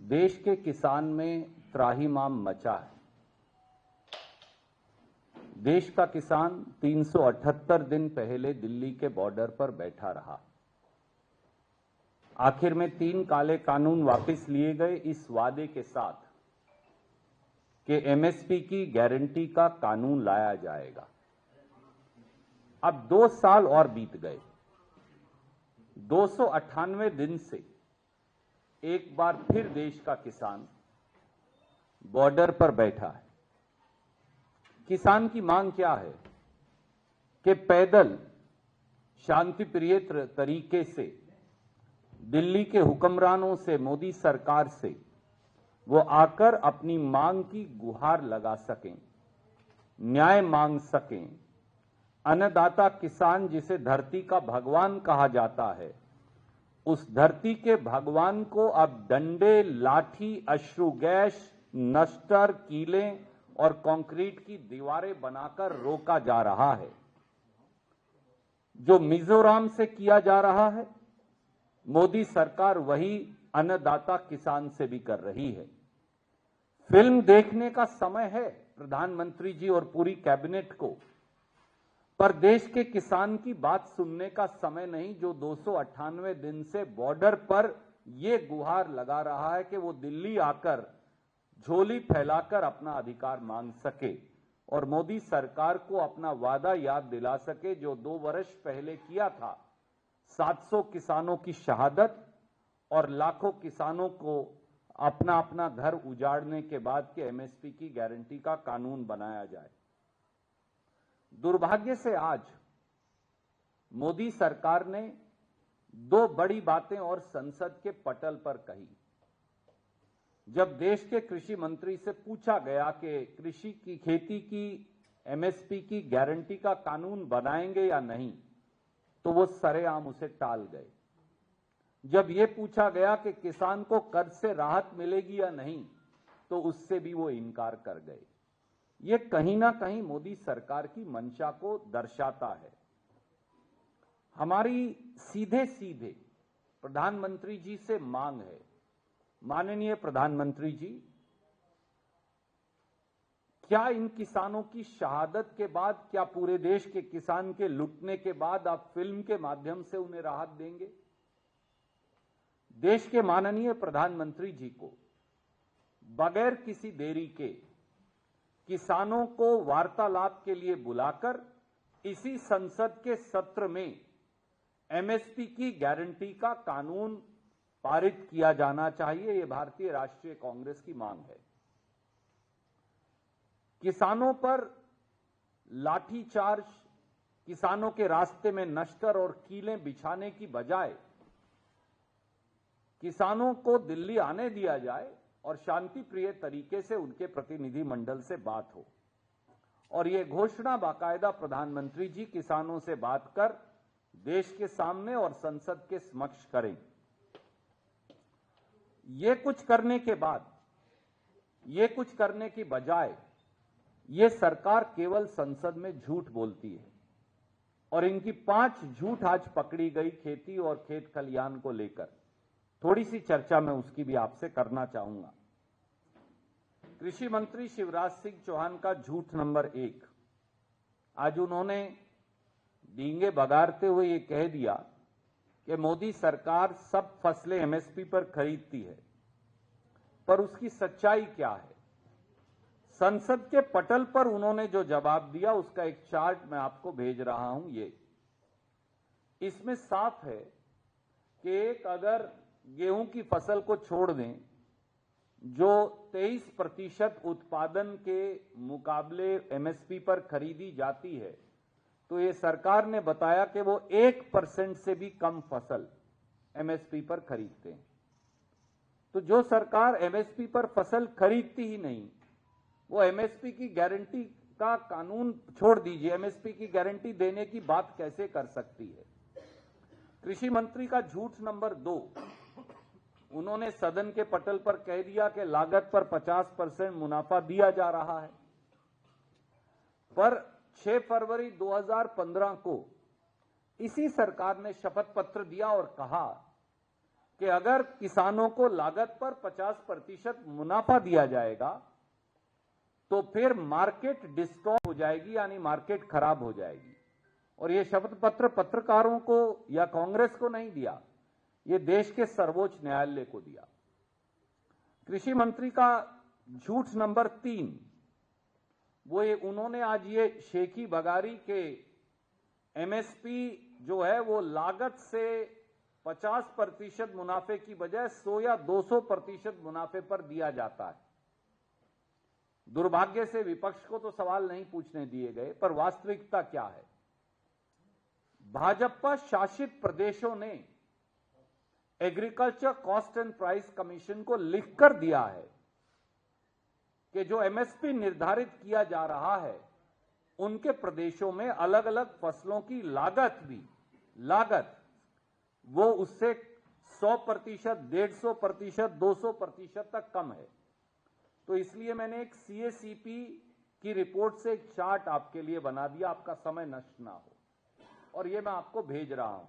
देश के किसान में त्राहिमाम मचा है। देश का किसान 378 दिन पहले दिल्ली के बॉर्डर पर बैठा रहा। आखिर में 3 काले कानून वापस लिए गए इस वादे के साथ कि एमएसपी की गारंटी का कानून लाया जाएगा। अब 2 साल और बीत गए। 298 दिन से एक बार फिर देश का किसान बॉर्डर पर बैठा है। किसान की मांग क्या है कि पैदल शांतिप्रिय तरीके से दिल्ली के हुक्मरानों से, मोदी सरकार से वो आकर अपनी मांग की गुहार लगा सकें, न्याय मांग सकें। अन्नदाता किसान, जिसे धरती का भगवान कहा जाता है, उस धरती के भगवान को अब डंडे, लाठी, अश्रु गैस, नश्तर, कीलें और कंक्रीट की दीवारें बनाकर रोका जा रहा है। जो मिजोरम से किया जा रहा है, मोदी सरकार वही अन्नदाता किसान से भी कर रही है। फिल्म देखने का समय है प्रधानमंत्री जी और पूरी कैबिनेट को, पर देश के किसान की बात सुनने का समय नहीं, जो 298 दिन से बॉर्डर पर यह गुहार लगा रहा है कि वो दिल्ली आकर झोली फैलाकर अपना अधिकार मांग सके और मोदी सरकार को अपना वादा याद दिला सके जो 2 वर्ष पहले किया था। 700 किसानों की शहादत और लाखों किसानों को अपना अपना घर उजाड़ने के बाद के एमएसपी की गारंटी का कानून बनाया जाए। दुर्भाग्य से आज मोदी सरकार ने 2 बड़ी बातें और संसद के पटल पर कही। जब देश के कृषि मंत्री से पूछा गया कि कृषि की, खेती की एमएसपी की गारंटी का कानून बनाएंगे या नहीं, तो वो सरेआम उसे टाल गए। जब ये पूछा गया कि किसान को कर्ज से राहत मिलेगी या नहीं, तो उससे भी वो इनकार कर गए। ये कहीं ना कहीं मोदी सरकार की मंशा को दर्शाता है। हमारी सीधे सीधे प्रधानमंत्री जी से मांग है, माननीय प्रधानमंत्री जी, क्या इन किसानों की शहादत के बाद, क्या पूरे देश के किसान के लुटने के बाद आप फिल्म के माध्यम से उन्हें राहत देंगे? देश के माननीय प्रधानमंत्री जी को बगैर किसी देरी के किसानों को वार्तालाप के लिए बुलाकर इसी संसद के सत्र में एमएसपी की गारंटी का कानून पारित किया जाना चाहिए। यह भारतीय राष्ट्रीय कांग्रेस की मांग है। किसानों पर लाठीचार्ज, किसानों के रास्ते में नश्तर और कीलें बिछाने की बजाय किसानों को दिल्ली आने दिया जाए और शांति प्रिय तरीके से उनके प्रतिनिधि मंडल से बात हो और यह घोषणा बाकायदा प्रधानमंत्री जी किसानों से बात कर देश के सामने और संसद के समक्ष करें। ये कुछ करने के बाद, ये कुछ करने की बजाय ये सरकार केवल संसद में झूठ बोलती है और इनकी 5 झूठ आज पकड़ी गई खेती और खेत खलियान को लेकर। थोड़ी सी चर्चा मैं उसकी भी आपसे करना चाहूंगा। कृषि मंत्री शिवराज सिंह चौहान का झूठ नंबर 1, आज उन्होंने डींगे बगाड़ते हुए ये कह दिया कि मोदी सरकार सब फसलें एमएसपी पर खरीदती है, पर उसकी सच्चाई क्या है? संसद के पटल पर उन्होंने जो जवाब दिया उसका एक चार्ट मैं आपको भेज रहा हूं। ये इसमें साफ है कि एक अगर गेहूं की फसल को छोड़ दें जो 23% उत्पादन के मुकाबले एमएसपी पर खरीदी जाती है, तो ये सरकार ने बताया कि वो 1% से भी कम फसल एमएसपी पर खरीदते हैं। तो जो सरकार एमएसपी पर फसल खरीदती ही नहीं, वो एमएसपी की गारंटी का कानून छोड़ दीजिए, एमएसपी की गारंटी देने की बात कैसे कर सकती है? कृषि मंत्री का झूठ नंबर 2, उन्होंने सदन के पटल पर कह दिया कि लागत पर 50% मुनाफा दिया जा रहा है, पर 6 फरवरी 2015 को इसी सरकार ने शपथ पत्र दिया और कहा कि अगर किसानों को लागत पर 50% मुनाफा दिया जाएगा तो फिर मार्केट डिस्टॉर्ट हो जाएगी, यानी मार्केट खराब हो जाएगी। और यह शपथ पत्र पत्रकारों को या कांग्रेस को नहीं दिया, ये देश के सर्वोच्च न्यायालय को दिया। कृषि मंत्री का झूठ नंबर 3, वो ये उन्होंने आज ये शेखी बगारी के एमएसपी जो है वो लागत से 50% मुनाफे की बजाय 100 या 200% मुनाफे पर दिया जाता है। दुर्भाग्य से विपक्ष को तो सवाल नहीं पूछने दिए गए, पर वास्तविकता क्या है? भाजपा शासित प्रदेशों ने agriculture cost and price commission को लिखकर दिया है कि जो एमएसपी निर्धारित किया जा रहा है उनके प्रदेशों में अलग अलग फसलों की लागत वो उससे 100%, 150%, 200% तक कम है। तो इसलिए मैंने एक सीएसीपी की रिपोर्ट से एक चार्ट आपके लिए बना दिया, आपका समय नष्ट ना हो, और ये मैं आपको भेज रहा हूं।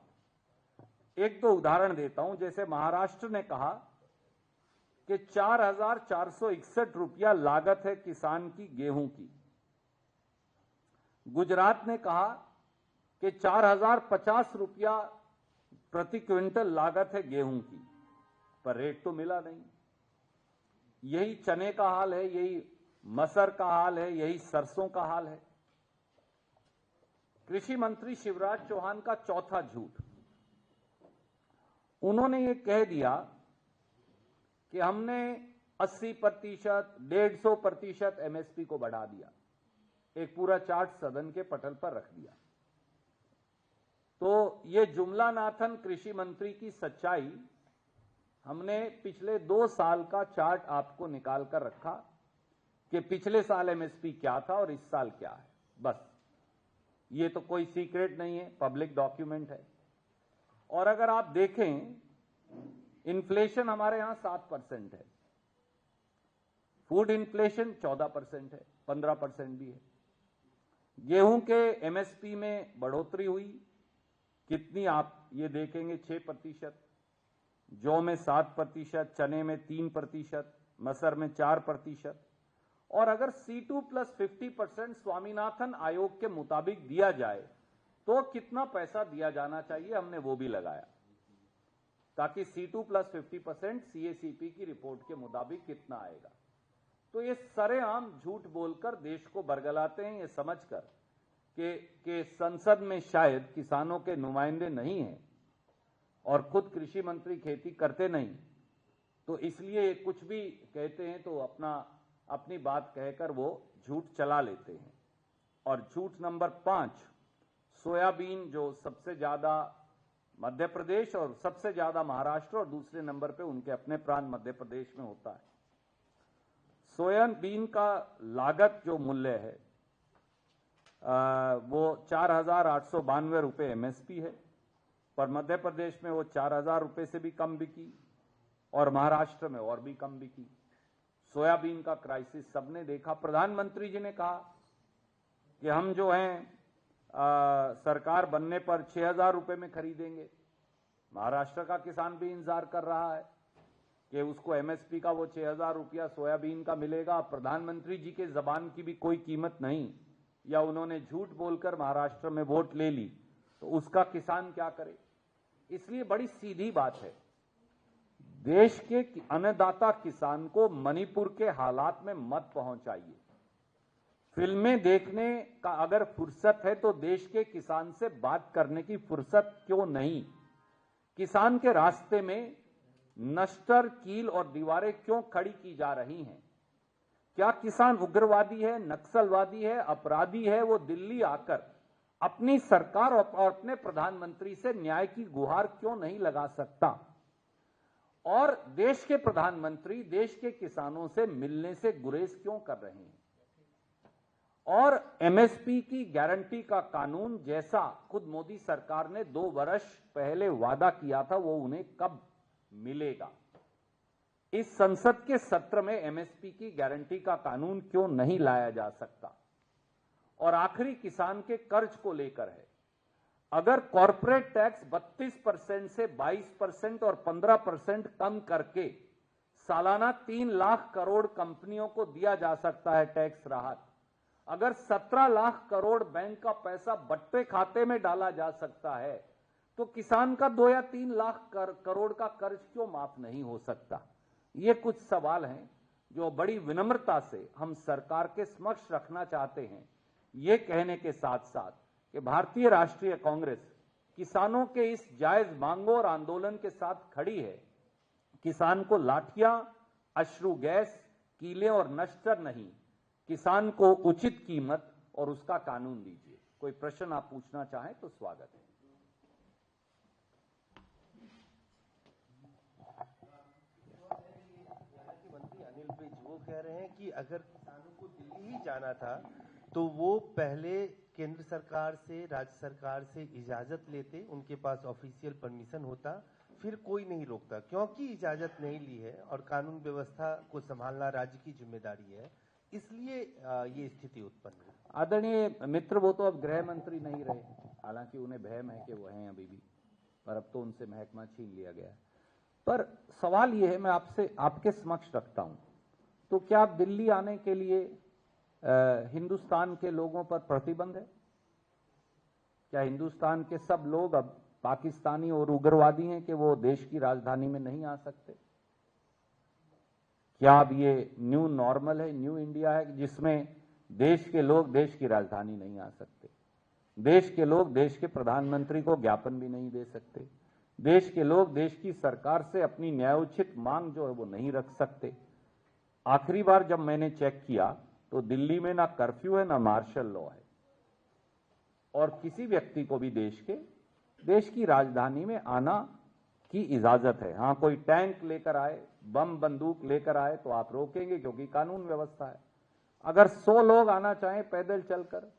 एक दो उदाहरण देता हूं। जैसे महाराष्ट्र ने कहा कि 4,461 रुपया लागत है किसान की गेहूं की। गुजरात ने कहा कि 4,050 रुपया प्रति क्विंटल लागत है गेहूं की, पर रेट तो मिला नहीं। यही चने का हाल है, यही मसर का हाल है, यही सरसों का हाल है। कृषि मंत्री शिवराज चौहान का चौथा झूठ, उन्होंने ये कह दिया कि हमने 80%, 150% एमएसपी को बढ़ा दिया। एक पूरा चार्ट सदन के पटल पर रख दिया। तो ये जुमला नाथन कृषि मंत्री की सच्चाई, हमने पिछले 2 साल का चार्ट आपको निकाल कर रखा कि पिछले साल एमएसपी क्या था और इस साल क्या है। बस, ये तो कोई सीक्रेट नहीं है, पब्लिक डॉक्यूमेंट है। और अगर आप देखें, इन्फ्लेशन हमारे यहां 7% है, फूड इन्फ्लेशन 14% है, 15% भी है। गेहूं के एमएसपी में बढ़ोतरी हुई कितनी, आप ये देखेंगे 6%, जौ में 7%, चने में 3%, मसर में 4%। और अगर C2 + 50% स्वामीनाथन आयोग के मुताबिक दिया जाए तो कितना पैसा दिया जाना चाहिए, हमने वो भी लगाया, ताकि C2 + 50% सीएसीपी की रिपोर्ट के मुताबिक कितना आएगा। तो ये सरेआम झूठ बोलकर देश को बरगलाते हैं, ये समझकर कि संसद में शायद किसानों के नुमाइंदे नहीं हैं और खुद कृषि मंत्री खेती करते नहीं, तो इसलिए कुछ भी कहते हैं तो अपनी बात कहकर वो झूठ चला लेते हैं। और झूठ नंबर 5, सोयाबीन जो सबसे ज्यादा मध्य प्रदेश और सबसे ज्यादा महाराष्ट्र और दूसरे नंबर पे उनके अपने प्रांत मध्य प्रदेश में होता है। सोयाबीन का लागत जो मूल्य है वो 4,892 रुपये एमएसपी है, पर मध्य प्रदेश में वो 4,000 रुपये से भी कम बिकी और महाराष्ट्र में और भी कम बिकी। सोयाबीन का क्राइसिस सबने देखा। प्रधानमंत्री जी ने कहा कि हम जो हैं सरकार बनने पर 6,000 रुपये में खरीदेंगे। महाराष्ट्र का किसान भी इंतजार कर रहा है कि उसको एमएसपी का वो 6,000 रुपया सोयाबीन का मिलेगा। प्रधानमंत्री जी के जबान की भी कोई कीमत नहीं, या उन्होंने झूठ बोलकर महाराष्ट्र में वोट ले ली तो उसका किसान क्या करे। इसलिए बड़ी सीधी बात है, देश के अन्नदाता किसान को मणिपुर के हालात में मत पहुंचाइए। फिल्में देखने का अगर फुर्सत है तो देश के किसान से बात करने की फुर्सत क्यों नहीं? किसान के रास्ते में नश्तर, कील और दीवारें क्यों खड़ी की जा रही हैं? क्या किसान उग्रवादी है, नक्सलवादी है, अपराधी है? वो दिल्ली आकर अपनी सरकार और अपने प्रधानमंत्री से न्याय की गुहार क्यों नहीं लगा सकता? और देश के प्रधानमंत्री देश के किसानों से मिलने से गुरेज क्यों कर रहे हैं? और एमएसपी की गारंटी का कानून जैसा खुद मोदी सरकार ने 2 वर्ष पहले वादा किया था, वो उन्हें कब मिलेगा? इस संसद के सत्र में एमएसपी की गारंटी का कानून क्यों नहीं लाया जा सकता? और आखिरी किसान के कर्ज को लेकर है। अगर कॉरपोरेट टैक्स 32% से 22% और 15% कम करके सालाना 3 लाख करोड़ कंपनियों को दिया जा सकता है टैक्स राहत, अगर 17 लाख करोड़ बैंक का पैसा बट्टे खाते में डाला जा सकता है, तो किसान का 2 या 3 लाख करोड़ का कर्ज क्यों माफ नहीं हो सकता? ये कुछ सवाल हैं जो बड़ी विनम्रता से हम सरकार के समक्ष रखना चाहते हैं, ये कहने के साथ साथ कि भारतीय राष्ट्रीय कांग्रेस किसानों के इस जायज मांगों और आंदोलन के साथ खड़ी है। किसान को लाठियां, अश्रु गैस, कीले और नश्तर नहीं, किसान को उचित कीमत और उसका कानून दीजिए। कोई प्रश्न आप पूछना चाहें तो स्वागत है। मंत्री अनिल विज वो कह रहे हैं कि अगर किसानों को दिल्ली ही जाना था तो वो पहले केंद्र सरकार से, राज्य सरकार से इजाजत लेते, उनके पास ऑफिशियल परमिशन होता, फिर कोई नहीं रोकता। क्योंकि इजाजत नहीं ली है और कानून व्यवस्था को संभालना राज्य की जिम्मेदारी है, इसलिए ये स्थिति उत्पन्न हुई। आदरणीय मित्र, वो तो अब गृह मंत्री नहीं रहे, हालांकि उन्हें भयम है कि वो हैं अभी भी, पर अब तो उनसे महकमा छीन लिया गया। पर सवाल ये है, मैं आपसे आपके समक्ष रखता हूं, तो क्या आप दिल्ली आने के लिए हिंदुस्तान के लोगों पर प्रतिबंध है? क्या हिंदुस्तान के सब लोग अब पाकिस्तानी और उग्रवादी हैं कि वो देश की राजधानी में नहीं आ सकते? क्या अब ये न्यू नॉर्मल है, न्यू इंडिया है, जिसमें देश के लोग देश की राजधानी नहीं आ सकते, देश के लोग देश के प्रधानमंत्री को ज्ञापन भी नहीं दे सकते, देश के लोग देश की सरकार से अपनी न्यायोचित मांग जो है वो नहीं रख सकते? आखिरी बार जब मैंने चेक किया तो दिल्ली में ना कर्फ्यू है, ना मार्शल लॉ है, और किसी व्यक्ति को भी देश की राजधानी में आना की इजाजत है। हां, कोई टैंक लेकर आए, बम बंदूक लेकर आए तो आप रोकेंगे, क्योंकि कानून व्यवस्था है। अगर 100 लोग आना चाहें पैदल चलकर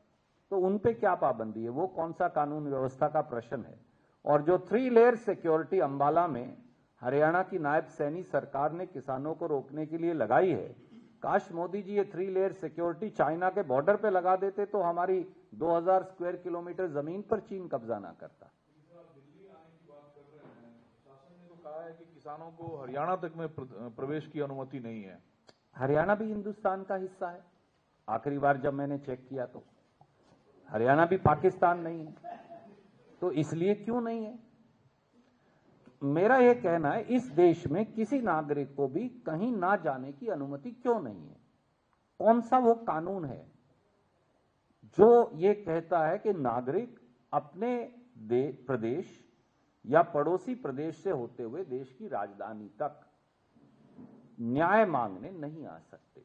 तो उन पे क्या पाबंदी है? वो कौन सा कानून व्यवस्था का प्रश्न है? और जो 3 लेयर सिक्योरिटी अंबाला में हरियाणा की नायब सैनी सरकार ने किसानों को रोकने के लिए लगाई है, काश मोदी जी ये 3 लेयर सिक्योरिटी चाइना के बॉर्डर पे लगा देते तो हमारी 2000 स्क्वायर किलोमीटर जमीन पर चीन कब्जा ना करता। दिल्ली आने की बात कर रहे हैं, शासन ने तो कहा है कि किसानों को हरियाणा तक में प्रवेश की अनुमति नहीं है। हरियाणा भी हिंदुस्तान का हिस्सा है। आखिरी बार जब मैंने चेक किया तो हरियाणा भी पाकिस्तान नहीं है, तो इसलिए क्यों नहीं है? मेरा यह कहना है, इस देश में किसी नागरिक को भी कहीं ना जाने की अनुमति क्यों नहीं है? कौन सा वो कानून है जो ये कहता है कि नागरिक अपने प्रदेश या पड़ोसी प्रदेश से होते हुए देश की राजधानी तक न्याय मांगने नहीं आ सकते?